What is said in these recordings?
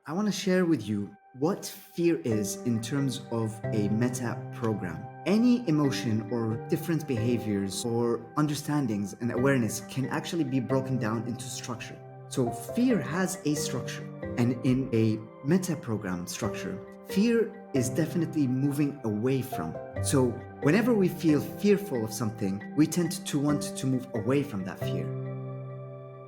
I want to share with you what fear is in terms of a meta program. Any emotion or different behaviors or understandings and awareness can actually be broken down into structure. So, fear has a structure, and in a meta program structure, fear is definitely moving away from. So, whenever we feel fearful of something, we tend to want to move away from that fear.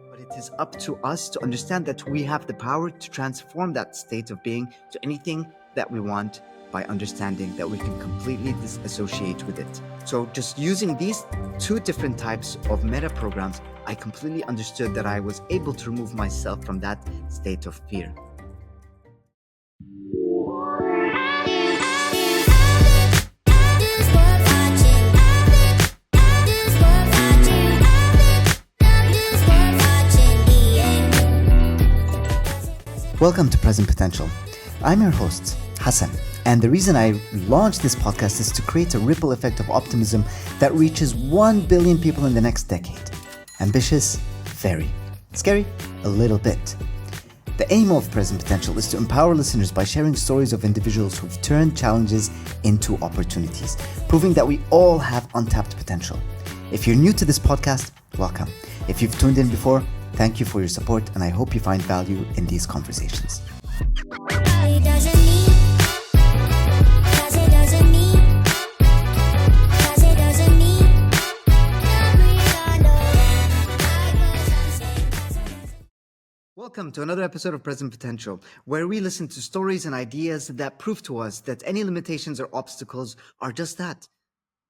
But it is up to us to understand that we have the power to transform that state of being to anything that we want by understanding that we can completely disassociate with it. So, just using these two different types of meta programs, I completely understood that I was able to remove myself from that state of fear. Welcome to Present Potential. I'm your host, Hassan, and the reason I launched this podcast is to create a ripple effect of optimism that reaches 1 billion people in the next decade. Ambitious? Very. Scary? A little bit. The aim of Present Potential is to empower listeners by sharing stories of individuals who've turned challenges into opportunities, proving that we all have untapped potential. If you're new to this podcast, welcome. If you've tuned in before, thank you for your support, and I hope you find value in these conversations. Welcome to another episode of Present Potential, where we listen to stories and ideas that prove to us that any limitations or obstacles are just that,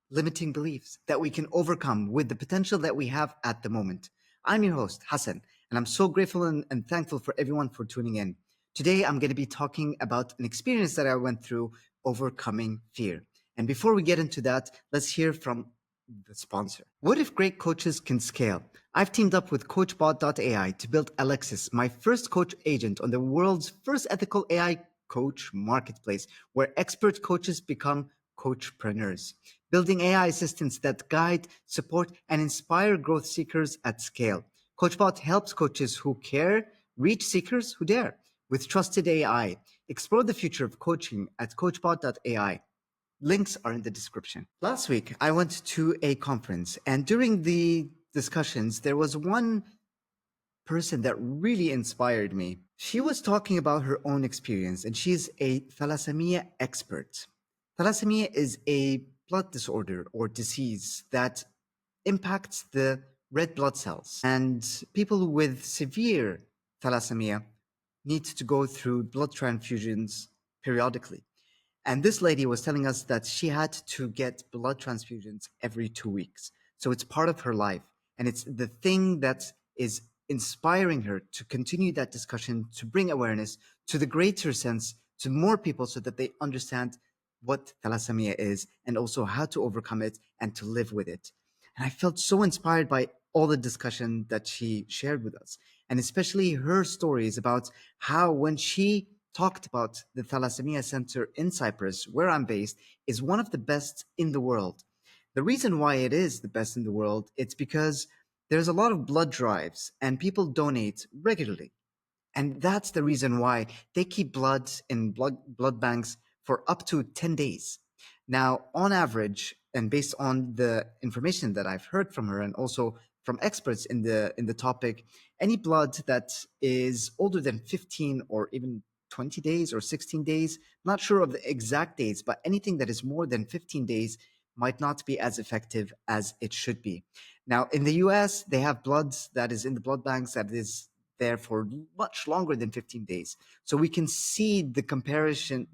limiting beliefs that we can overcome with the potential that we have at the moment. I'm your host, Hassan, and I'm so grateful and thankful for everyone for tuning in. Today, I'm going to be talking about an experience that I went through overcoming fear. And before we get into that, let's hear from the sponsor. What if great coaches can scale? I've teamed up with CoachBot.ai to build Alexis, my first coach agent on the world's first ethical AI coach marketplace, where expert coaches become coachpreneurs, building AI assistants that guide, support, and inspire growth seekers at scale. CoachBot helps coaches who care reach seekers who dare with trusted AI. Explore the future of coaching at coachbot.ai. Links are in the description. Last week, I went to a conference, and during the discussions, there was one person that really inspired me. She was talking about her own experience, and she's a thalassemia expert. Thalassemia is a blood disorder or disease that impacts the red blood cells, and people with severe thalassemia need to go through blood transfusions periodically. And this lady was telling us that she had to get blood transfusions every 2 weeks. So it's part of her life. And it's the thing that is inspiring her to continue that discussion, to bring awareness to the greater sense to more people so that they understand what thalassemia is and also how to overcome it and to live with it. And I felt so inspired by all the discussion that she shared with us, and especially her stories about how when she talked about the Thalassemia Center in Cyprus, where I'm based, is one of the best in the world. The reason why it is the best in the world, it's because there's a lot of blood drives and people donate regularly. And that's the reason why they keep blood in blood banks for up to 10 days. Now, on average, and based on the information that I've heard from her and also from experts in the topic, any blood that is older than 15 or even 20 days or 16 days, not sure of the exact dates, but anything that is more than 15 days might not be as effective as it should be. Now, in the US, they have blood that is in the blood banks that is there for much longer than 15 days. So we can see the comparison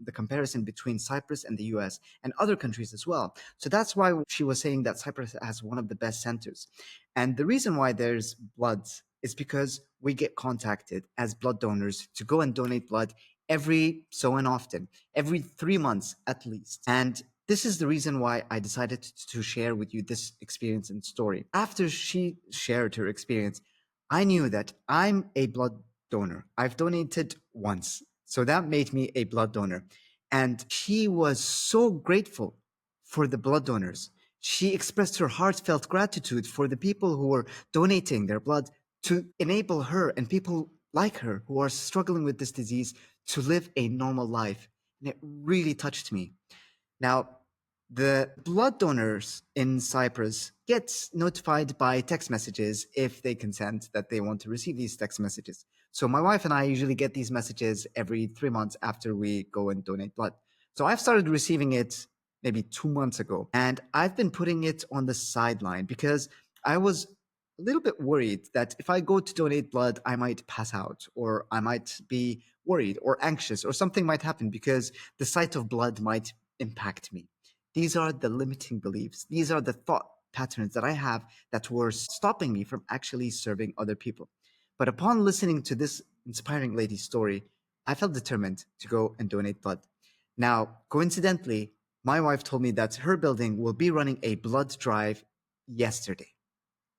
between Cyprus and the US and other countries as well. So that's why she was saying that Cyprus has one of the best centers. And the reason why there's blood is because we get contacted as blood donors to go and donate blood every so and often, every 3 months at least. And this is the reason why I decided to share with you this experience and story. After she shared her experience, I knew that I'm a blood donor. I've donated once. So that made me a blood donor. And she was so grateful for the blood donors. She expressed her heartfelt gratitude for the people who were donating their blood to enable her and people like her who are struggling with this disease to live a normal life. And it really touched me. Now, the blood donors in Cyprus get notified by text messages if they consent that they want to receive these text messages. So my wife and I usually get these messages every 3 months after we go and donate blood. So I've started receiving it maybe 2 months ago, and I've been putting it on the sideline because I was a little bit worried that if I go to donate blood, I might pass out or I might be worried or anxious or something might happen because the sight of blood might impact me. These are the limiting beliefs. These are the thought patterns that I have that were stopping me from actually serving other people. But upon listening to this inspiring lady's story, I felt determined to go and donate blood. Now, coincidentally, my wife told me that her building will be running a blood drive yesterday.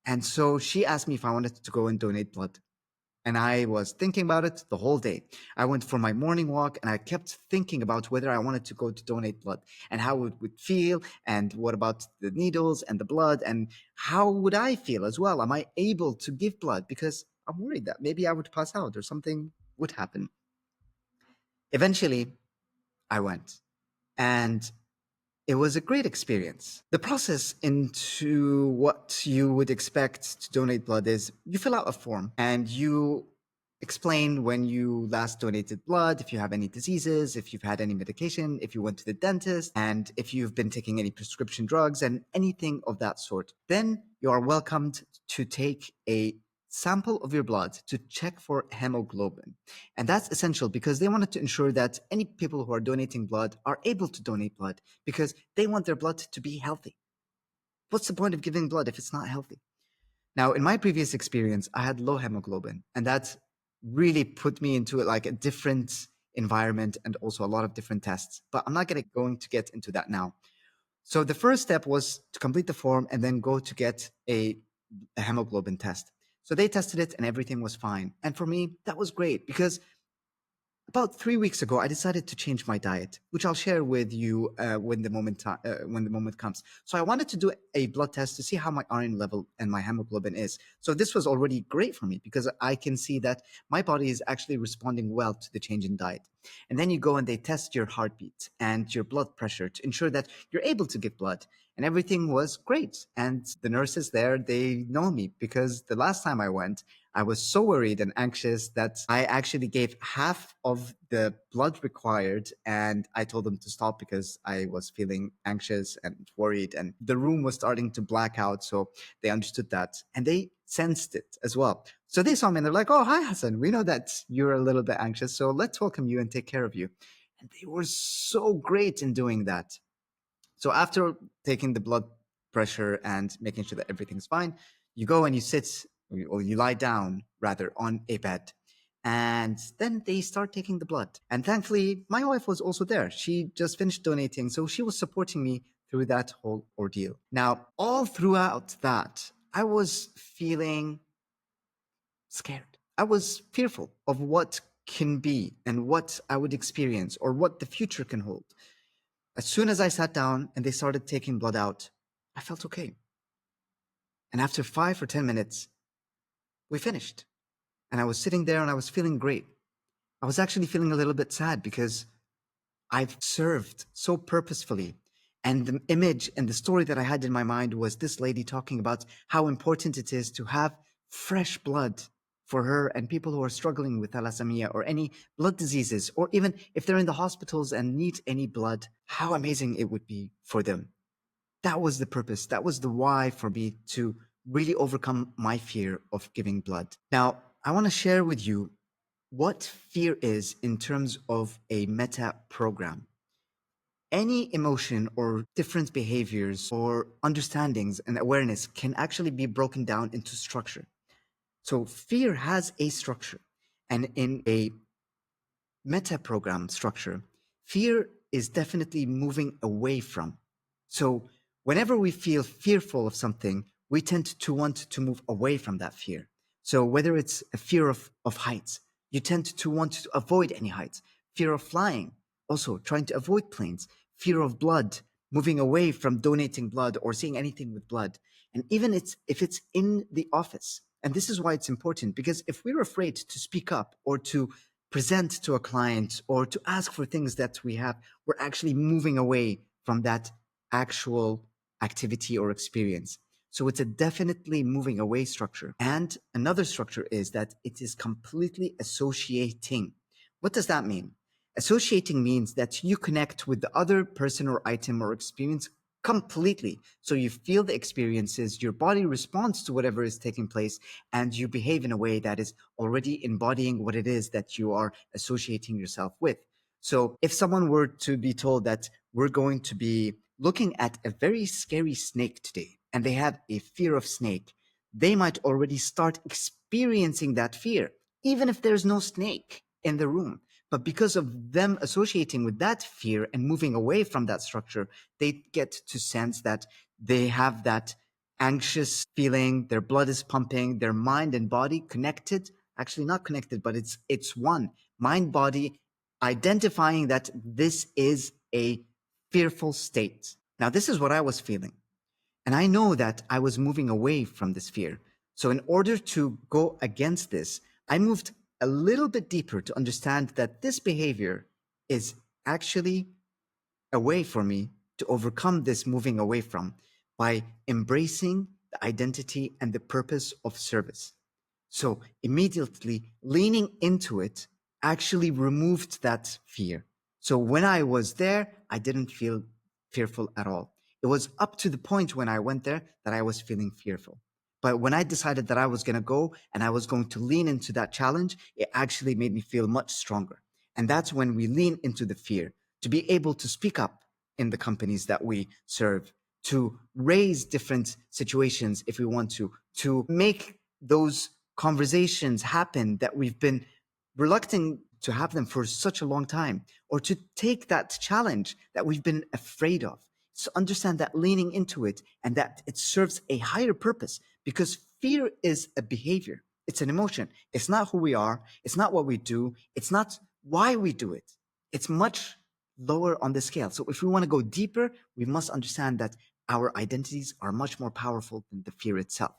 And so she asked me if I wanted to go and donate blood. And I was thinking about it the whole day. I went for my morning walk and I kept thinking about whether I wanted to go to donate blood and how it would feel and what about the needles and the blood and how would I feel as well? Am I able to give blood? Because I'm worried that maybe I would pass out or something would happen. Eventually, I went and it was a great experience. The process into what you would expect to donate blood is you fill out a form and you explain when you last donated blood, if you have any diseases, if you've had any medication, if you went to the dentist, and if you've been taking any prescription drugs and anything of that sort. Then you are welcomed to take a sample of your blood to check for hemoglobin. And that's essential because they wanted to ensure that any people who are donating blood are able to donate blood because they want their blood to be healthy. What's the point of giving blood if it's not healthy? Now, in my previous experience, I had low hemoglobin, and that really put me into like a different environment and also a lot of different tests. But I'm not going to get into that now. So the first step was to complete the form and then go to get a hemoglobin test. So they tested it and everything was fine. And for me, that was great because about 3 weeks ago, I decided to change my diet, which I'll share with you when the moment comes. So I wanted to do a blood test to see how my iron level and my hemoglobin is. So this was already great for me because I can see that my body is actually responding well to the change in diet. And then you go and they test your heartbeat and your blood pressure to ensure that you're able to give blood. And everything was great. And the nurses there, they know me because the last time I went, I was so worried and anxious that I actually gave half of the blood required and I told them to stop because I was feeling anxious and worried and the room was starting to black out. So they understood that and they sensed it as well. So they saw me and they're like, "Oh, hi, Hassan. We know that you're a little bit anxious. So let's welcome you and take care of you." And they were so great in doing that. So after taking the blood pressure and making sure that everything's fine, you go and you sit or you lie down rather on a bed. And then they start taking the blood. And thankfully, my wife was also there. She just finished donating. So she was supporting me through that whole ordeal. Now, all throughout that, I was feeling scared. I was fearful of what can be and what I would experience or what the future can hold. As soon as I sat down and they started taking blood out, I felt okay. And after 5 or 10 minutes, we finished. And I was sitting there and I was feeling great. I was actually feeling a little bit sad because I've served so purposefully. And the image and the story that I had in my mind was this lady talking about how important it is to have fresh blood for her and people who are struggling with thalassemia or any blood diseases, or even if they're in the hospitals and need any blood, how amazing it would be for them. That was the purpose. That was the why for me to really overcome my fear of giving blood. Now, I want to share with you what fear is in terms of a meta program. Any emotion or different behaviors or understandings and awareness can actually be broken down into structure. So fear has a structure. And in a meta program structure, fear is definitely moving away from. So whenever we feel fearful of something, we tend to want to move away from that fear. So whether it's a fear of heights, you tend to want to avoid any heights. Fear of flying, also trying to avoid planes. Fear of blood, moving away from donating blood or seeing anything with blood. And even if it's in the office, And this is why it's important, because if we're afraid to speak up or to present to a client or to ask for things that we have, we're actually moving away from that actual activity or experience. So it's a definitely moving away structure. And another structure is that it is completely associating. What does that mean? Associating means that you connect with the other person or item or experience completely. So you feel the experiences, your body responds to whatever is taking place, and you behave in a way that is already embodying what it is that you are associating yourself with. So if someone were to be told that we're going to be looking at a very scary snake today, and they have a fear of snake, they might already start experiencing that fear, even if there's no snake in the room. But because of them associating with that fear and moving away from that structure, they get to sense that they have that anxious feeling, their blood is pumping, their mind and body connected, actually not connected, but it's one. Mind, body, identifying that this is a fearful state. Now, this is what I was feeling. And I know that I was moving away from this fear. So, in order to go against this, I moved a little bit deeper to understand that this behavior is actually a way for me to overcome this moving away from by embracing the identity and the purpose of service. So immediately leaning into it actually removed that fear. So when I was there, I didn't feel fearful at all. It was up to the point when I went there that I was feeling fearful. But when I decided that I was going to go and I was going to lean into that challenge, it actually made me feel much stronger. And that's when we lean into the fear to be able to speak up in the companies that we serve, to raise different situations if we want to make those conversations happen that we've been reluctant to have them for such a long time, or to take that challenge that we've been afraid of. So understand that leaning into it and that it serves a higher purpose, because fear is a behavior. It's an emotion. It's not who we are. It's not what we do. It's not why we do it. It's much lower on the scale. So if we want to go deeper, we must understand that our identities are much more powerful than the fear itself.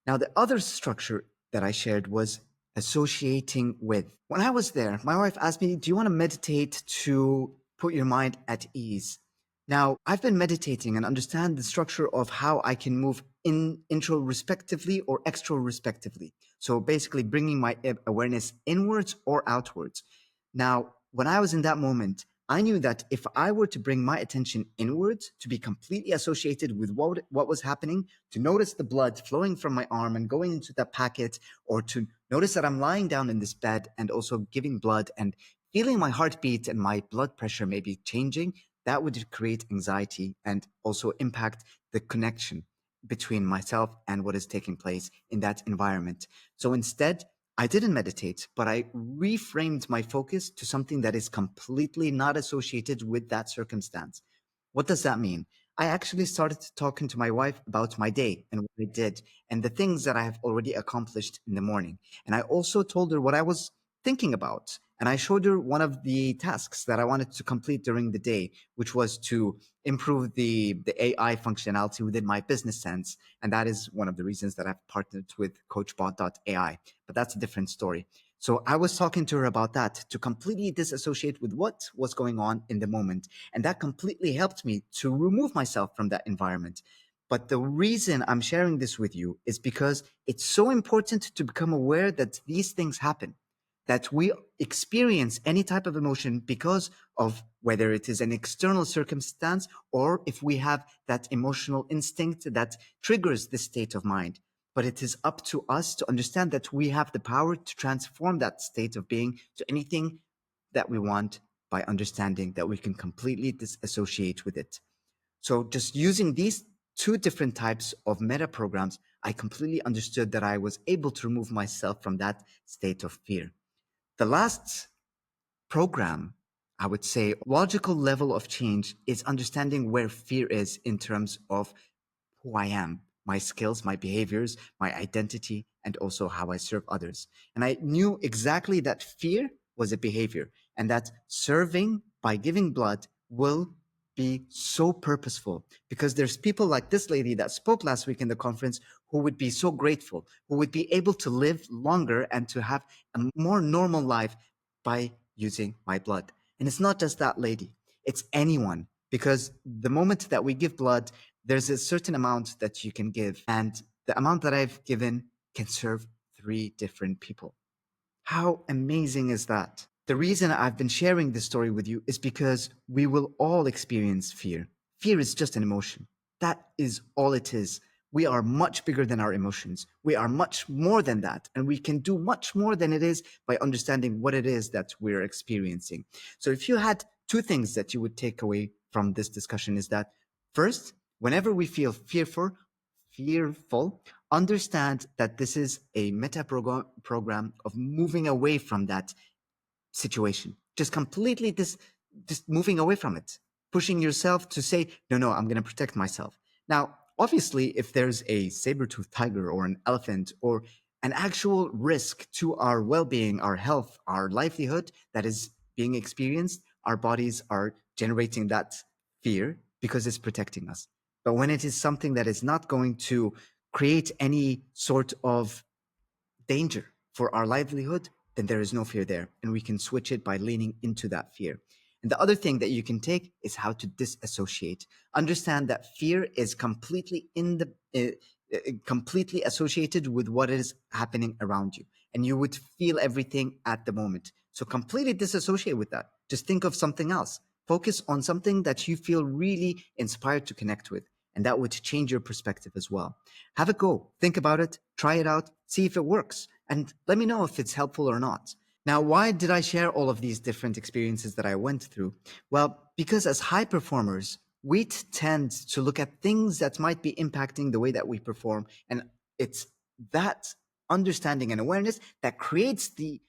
Now, the other structure that I shared was associating with. When I was there, my wife asked me, do you want to meditate to put your mind at ease? Now, I've been meditating and understand the structure of how I can move introspectively or extrospectively. So basically bringing my awareness inwards or outwards. Now, when I was in that moment, I knew that if I were to bring my attention inwards, to be completely associated with what was happening, to notice the blood flowing from my arm and going into that packet, or to notice that I'm lying down in this bed and also giving blood and feeling my heartbeat and my blood pressure maybe changing, that would create anxiety and also impact the connection between myself and what is taking place in that environment. So instead, I didn't meditate, but I reframed my focus to something that is completely not associated with that circumstance. What does that mean? I actually started talking to my wife about my day and what I did and the things that I have already accomplished in the morning. And I also told her what I was thinking about. And I showed her one of the tasks that I wanted to complete during the day, which was to improve the AI functionality within my business sense. And that is one of the reasons that I've partnered with CoachBot.ai. But that's a different story. So I was talking to her about that, to completely disassociate with what was going on in the moment. And that completely helped me to remove myself from that environment. But the reason I'm sharing this with you is because it's so important to become aware that these things happen, that we experience any type of emotion because of whether it is an external circumstance or if we have that emotional instinct that triggers this state of mind. But it is up to us to understand that we have the power to transform that state of being to anything that we want by understanding that we can completely disassociate with it. So just using these two different types of meta programs, I completely understood that I was able to remove myself from that state of fear. The last program, I would say, logical level of change is understanding where fear is in terms of who I am, my skills, my behaviors, my identity, and also how I serve others. And I knew exactly that fear was a behavior and that serving by giving blood will be so purposeful, because there's people like this lady that spoke last week in the conference who would be so grateful, who would be able to live longer and to have a more normal life by using my blood. And it's not just that lady, it's anyone. Because the moment that we give blood, there's a certain amount that you can give. And the amount that I've given can serve 3 different people. How amazing is that? The reason I've been sharing this story with you is because we will all experience fear. Fear is just an emotion. That is all it is. We are much bigger than our emotions. We are much more than that. And we can do much more than it is by understanding what it is that we're experiencing. So if you had 2 things that you would take away from this discussion is that first, whenever we feel fearful, understand that this is a meta program of moving away from that situation, just completely just moving away from it, pushing yourself to say, no, I'm going to protect myself. Now, obviously, if there's a saber-toothed tiger or an elephant or an actual risk to our well-being, our health, our livelihood that is being experienced, our bodies are generating that fear because it's protecting us. But when it is something that is not going to create any sort of danger for our livelihood, then there is no fear there. And we can switch it by leaning into that fear. And the other thing that you can take is how to disassociate. Understand that fear is completely completely associated with what is happening around you. And you would feel everything at the moment. So completely disassociate with that. Just think of something else. Focus on something that you feel really inspired to connect with. And that would change your perspective as well. Have a go. Think about it. Try it out. See if it works. And let me know if it's helpful or not. Now, why did I share all of these different experiences that I went through? Well, because as high performers, we tend to look at things that might be impacting the way that we perform. And it's that understanding and awareness that creates the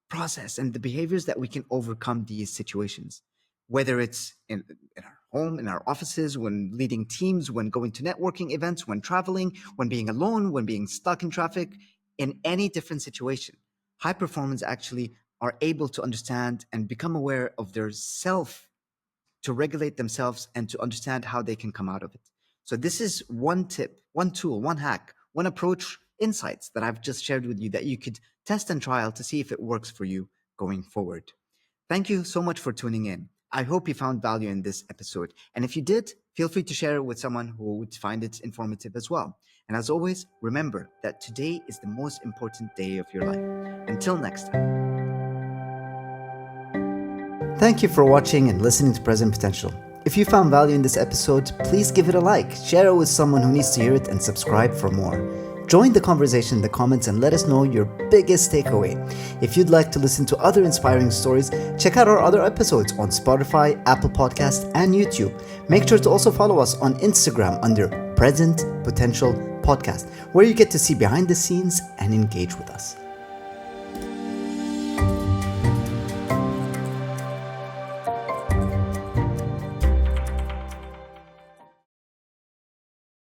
process and the behaviors that we can overcome these situations. Whether it's in our home, in our offices, when leading teams, when going to networking events, when traveling, when being alone, when being stuck in traffic, in any different situation. High performance actually are able to understand and become aware of their self, to regulate themselves and to understand how they can come out of it. So this is one tip, one tool, one hack, one approach, insights that I've just shared with you that you could test and trial to see if it works for you going forward. Thank you so much for tuning in. I hope you found value in this episode. And if you did, feel free to share it with someone who would find it informative as well. And as always, remember that today is the most important day of your life. Until next time. Thank you for watching and listening to Present Potential. If you found value in this episode, please give it a like, share it with someone who needs to hear it, and subscribe for more. Join the conversation in the comments and let us know your biggest takeaway. If you'd like to listen to other inspiring stories, check out our other episodes on Spotify, Apple Podcasts, and YouTube. Make sure to also follow us on Instagram under Present Potential Podcast, where you get to see behind the scenes and engage with us.